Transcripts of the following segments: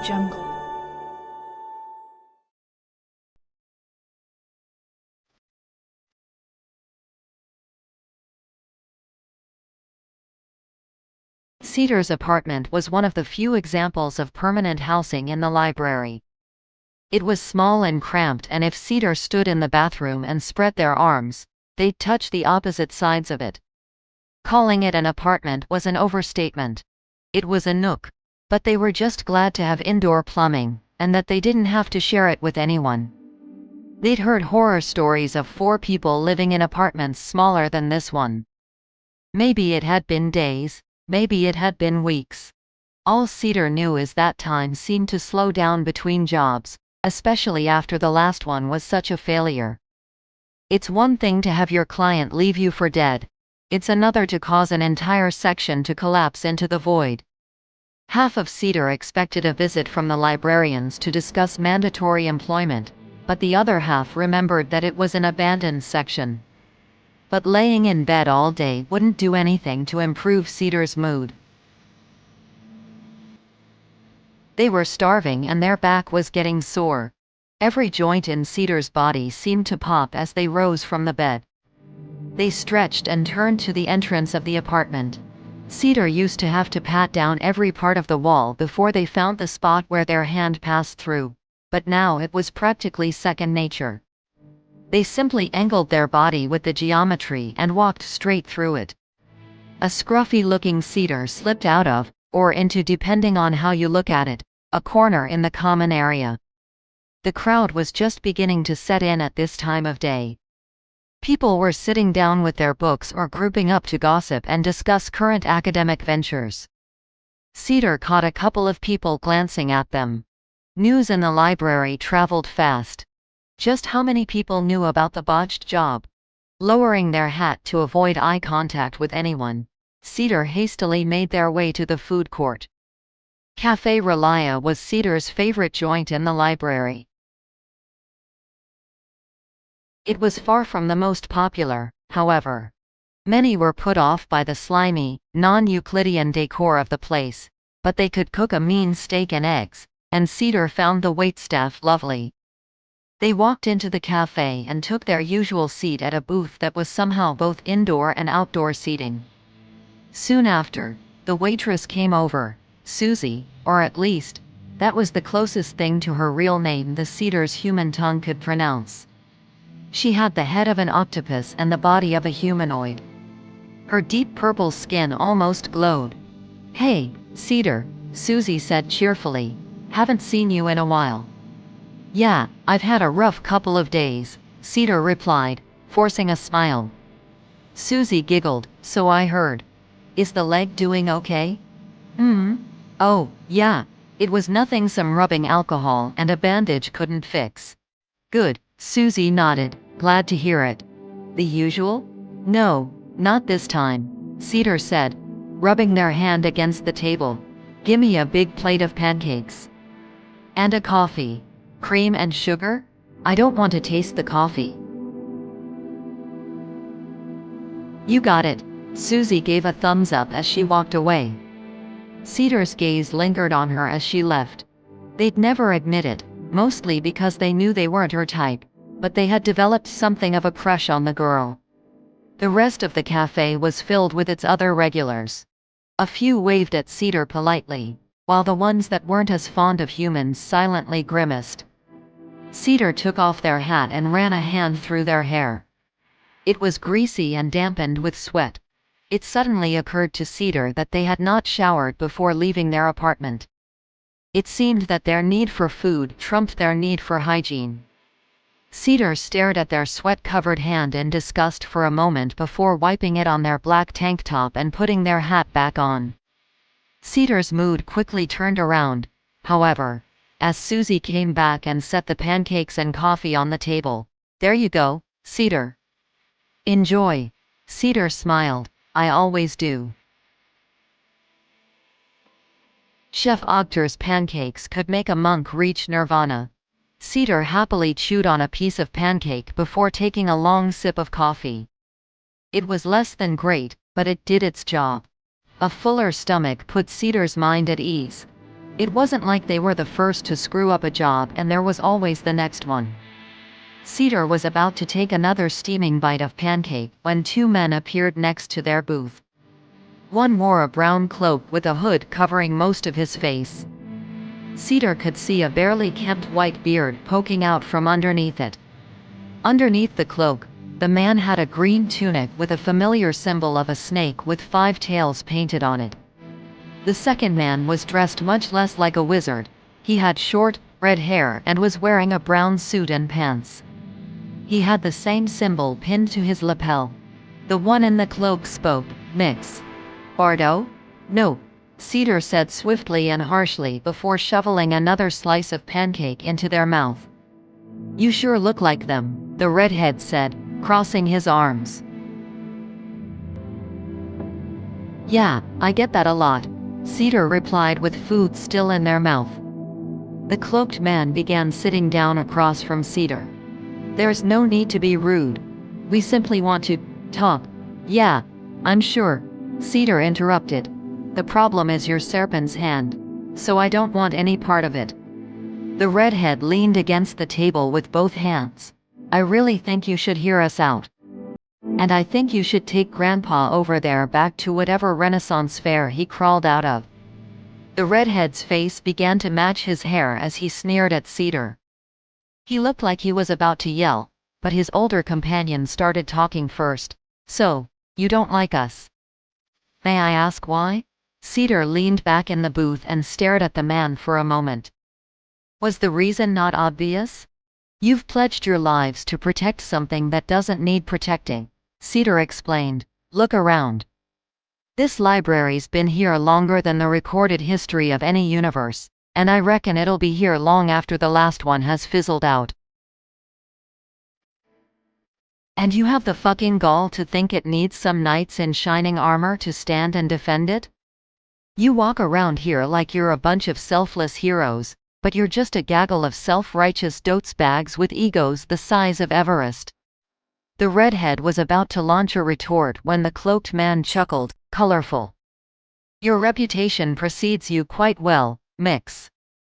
Jungle. Cedar's apartment was one of the few examples of permanent housing in the library. It was small and cramped, and if Cedar stood in the bathroom and spread their arms, they'd touch the opposite sides of it. Calling it an apartment was an overstatement. It was a nook. But they were just glad to have indoor plumbing, and that they didn't have to share it with anyone. They'd heard horror stories of 4 people living in apartments smaller than this one. Maybe it had been days, maybe it had been weeks. All Cedar knew is that time seemed to slow down between jobs, especially after the last one was such a failure. It's one thing to have your client leave you for dead. It's another to cause an entire section to collapse into the void. Half of Cedar expected a visit from the librarians to discuss mandatory employment, but the other half remembered that it was an abandoned section. But laying in bed all day wouldn't do anything to improve Cedar's mood. They were starving and their back was getting sore. Every joint in Cedar's body seemed to pop as they rose from the bed. They stretched and turned to the entrance of the apartment. Cedar used to have to pat down every part of the wall before they found the spot where their hand passed through, but now it was practically second nature. They simply angled their body with the geometry and walked straight through it. A scruffy-looking Cedar slipped out of, or into depending on how you look at it, a corner in the common area. The crowd was just beginning to set in at this time of day. People were sitting down with their books or grouping up to gossip and discuss current academic ventures. Cedar caught a couple of people glancing at them. News in the library traveled fast. Just how many people knew about the botched job? Lowering their hat to avoid eye contact with anyone, Cedar hastily made their way to the food court. Café Relia was Cedar's favorite joint in the library. It was far from the most popular, however. Many were put off by the slimy, non-Euclidean decor of the place, but they could cook a mean steak and eggs, and Cedar found the waitstaff lovely. They walked into the cafe and took their usual seat at a booth that was somehow both indoor and outdoor seating. Soon after, the waitress came over, Susie, or at least, that was the closest thing to her real name the Cedar's human tongue could pronounce. She had the head of an octopus and the body of a humanoid. Her deep purple skin almost glowed. "Hey, Cedar," Susie said cheerfully. "Haven't seen you in a while." "Yeah, I've had a rough couple of days," Cedar replied, forcing a smile. Susie giggled. "So I heard. Is the leg doing okay?" "Oh, yeah. It was nothing some rubbing alcohol and a bandage couldn't fix." "Good," Susie nodded, glad to hear it. "The usual?" "No, not this time," Cedar said, rubbing their hand against the table. "Gimme a big plate of pancakes. And a coffee. Cream and sugar? I don't want to taste the coffee." "You got it." Susie gave a thumbs up as she walked away. Cedar's gaze lingered on her as she left. They'd never admit it, mostly because they knew they weren't her type, but they had developed something of a crush on the girl. The rest of the cafe was filled with its other regulars. A few waved at Cedar politely, while the ones that weren't as fond of humans silently grimaced. Cedar took off their hat and ran a hand through their hair. It was greasy and dampened with sweat. It suddenly occurred to Cedar that they had not showered before leaving their apartment. It seemed that their need for food trumped their need for hygiene. Cedar stared at their sweat-covered hand in disgust for a moment before wiping it on their black tank top and putting their hat back on. Cedar's mood quickly turned around, however, as Susie came back and set the pancakes and coffee on the table. "There you go, Cedar. Enjoy." Cedar smiled. "I always do." Chef Ogter's pancakes could make a monk reach nirvana. Cedar happily chewed on a piece of pancake before taking a long sip of coffee. It was less than great, but it did its job. A fuller stomach put Cedar's mind at ease. It wasn't like they were the first to screw up a job and there was always the next one. Cedar was about to take another steaming bite of pancake when two men appeared next to their booth. One wore a brown cloak with a hood covering most of his face. Cedar could see a barely kempt white beard poking out from underneath it. Underneath the cloak, the man had a green tunic with a familiar symbol of a snake with 5 tails painted on it. The second man was dressed much less like a wizard. He had short, red hair and was wearing a brown suit and pants. He had the same symbol pinned to his lapel. The one in the cloak spoke, "Mix." "Bardo?" "No," Cedar said swiftly and harshly before shoveling another slice of pancake into their mouth. "You sure look like them," the redhead said, crossing his arms. "Yeah, I get that a lot," Cedar replied with food still in their mouth. The cloaked man began sitting down across from Cedar. "There's no need to be rude. We simply want to talk." "Yeah, I'm sure," Cedar interrupted. "The problem is your Serpent's hand. So I don't want any part of it." The redhead leaned against the table with both hands. "I really think you should hear us out. And I think you should take Grandpa over there back to whatever Renaissance fair he crawled out of." The redhead's face began to match his hair as he sneered at Cedar. He looked like he was about to yell, but his older companion started talking first. "So, you don't like us? May I ask why?" Cedar leaned back in the booth and stared at the man for a moment. Was the reason not obvious? "You've pledged your lives to protect something that doesn't need protecting," Cedar explained. "Look around. This library's been here longer than the recorded history of any universe, and I reckon it'll be here long after the last one has fizzled out. And you have the fucking gall to think it needs some knights in shining armor to stand and defend it? You walk around here like you're a bunch of selfless heroes, but you're just a gaggle of self-righteous dotes-bags with egos the size of Everest." The redhead was about to launch a retort when the cloaked man chuckled, colorful. "Your reputation precedes you quite well, Mix.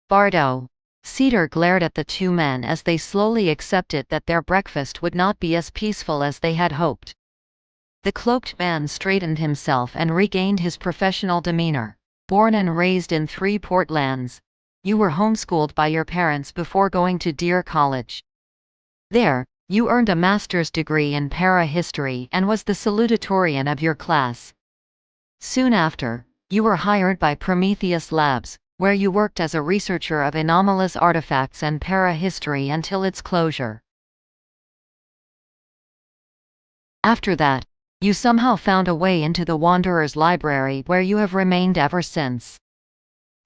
Bardo." Cedar glared at the two men as they slowly accepted that their breakfast would not be as peaceful as they had hoped. The cloaked man straightened himself and regained his professional demeanor. "Born and raised in 3 Portlands. You were homeschooled by your parents before going to Deer College. There, you earned a master's degree in para-history and was the salutatorian of your class. Soon after, you were hired by Prometheus Labs, where you worked as a researcher of anomalous artifacts and para-history until its closure. After that, you somehow found a way into the Wanderer's Library where you have remained ever since.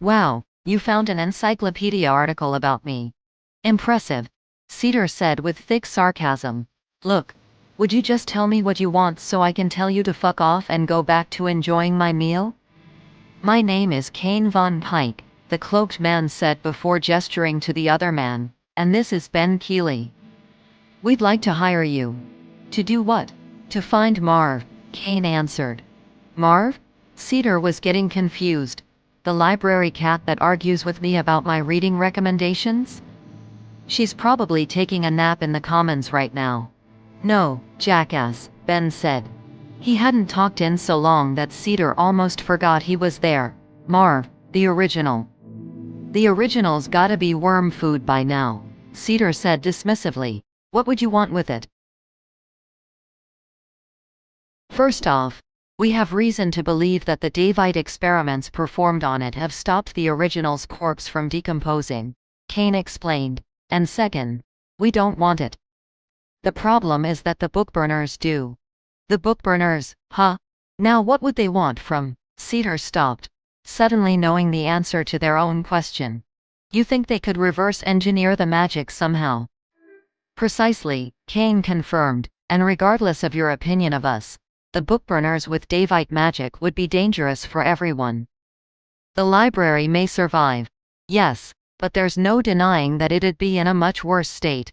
Wow, you found an encyclopedia article about me. Impressive," Cedar said with thick sarcasm. "Look, would you just tell me what you want so I can tell you to fuck off and go back to enjoying my meal?" "My name is Kane Von Pike," the cloaked man said before gesturing to the other man, "and this is Ben Keeley. We'd like to hire you." "To do what?" "To find Marv," Kane answered. "Marv?" Cedar was getting confused. "The library cat that argues with me about my reading recommendations?" "She's probably taking a nap in the commons right now." "No, jackass," Ben said. He hadn't talked in so long that Cedar almost forgot he was there. "Marv, the original." "The original's gotta be worm food by now," Cedar said dismissively. "What would you want with it?" "First off, we have reason to believe that the Davite experiments performed on it have stopped the original's corpse from decomposing," Kane explained. "And second, we don't want it. The problem is that the bookburners do." "The bookburners, huh? Now what would they want from—" Cedar stopped, suddenly knowing the answer to their own question. "You think they could reverse engineer the magic somehow?" "Precisely," Kane confirmed, "and regardless of your opinion of us, the bookburners with Davite magic would be dangerous for everyone. The library may survive, yes, but there's no denying that it'd be in a much worse state."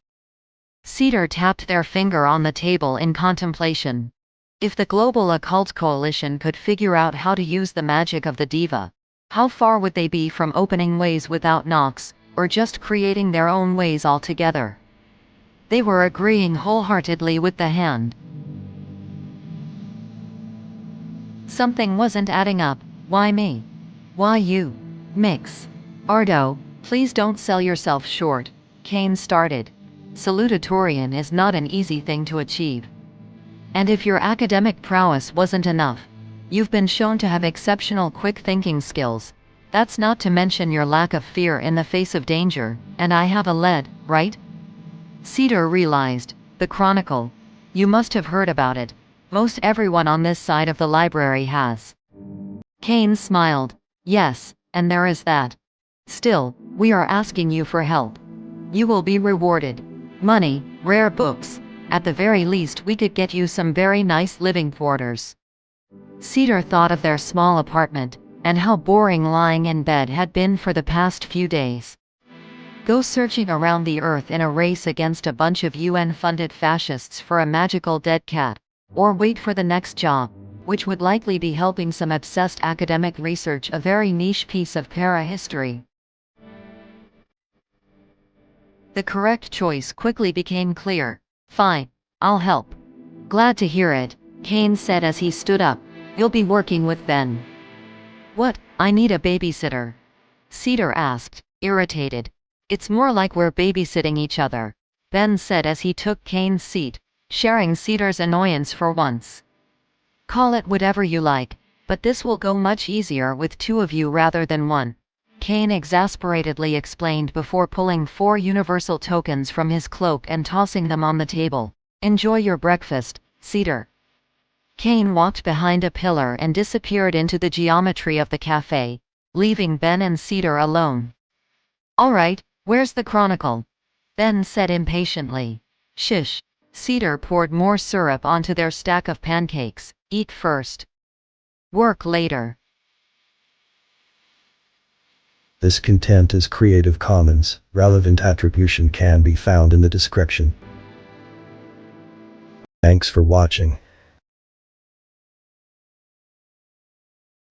Cedar tapped their finger on the table in contemplation. If the Global Occult Coalition could figure out how to use the magic of the diva, How far would they be from opening ways without knocks, or just creating their own ways altogether? They were agreeing wholeheartedly with the hand. Something wasn't adding up. Why me? Why you? Mix. Ardo, please don't sell yourself short, Kane started. Salutatorian is not an easy thing to achieve. And if your academic prowess wasn't enough, you've been shown to have exceptional quick-thinking skills. That's not to mention your lack of fear in the face of danger, and I have a lead, right? Cedar realized. The Chronicle. You must have heard about it. Most everyone on this side of the library has. Kane smiled. Yes, and there is that. Still, we are asking you for help. You will be rewarded. Money, rare books. At the very least we could get you some very nice living quarters. Cedar thought of their small apartment, and how boring lying in bed had been for the past few days. Go searching around the earth in a race against a bunch of UN-funded fascists for a magical dead cat, or wait for the next job, which would likely be helping some obsessed academic research a very niche piece of para-history. The correct choice quickly became clear. Fine, I'll help. Glad to hear it, Kane said as he stood up. You'll be working with Ben. What, I need a babysitter? Cedar asked, irritated. It's more like we're babysitting each other, Ben said as he took Kane's seat, sharing Cedar's annoyance for once. Call it whatever you like, but this will go much easier with two of you rather than one, Kane exasperatedly explained before pulling 4 universal tokens from his cloak and tossing them on the table. Enjoy your breakfast, Cedar. Kane walked behind a pillar and disappeared into the geometry of the cafe, leaving Ben and Cedar alone. All right, where's the Chronicle? Ben said impatiently. Shish. Cedar poured more syrup onto their stack of pancakes. Eat first. Work later. This content is Creative Commons. Relevant attribution can be found in the description. Thanks for watching.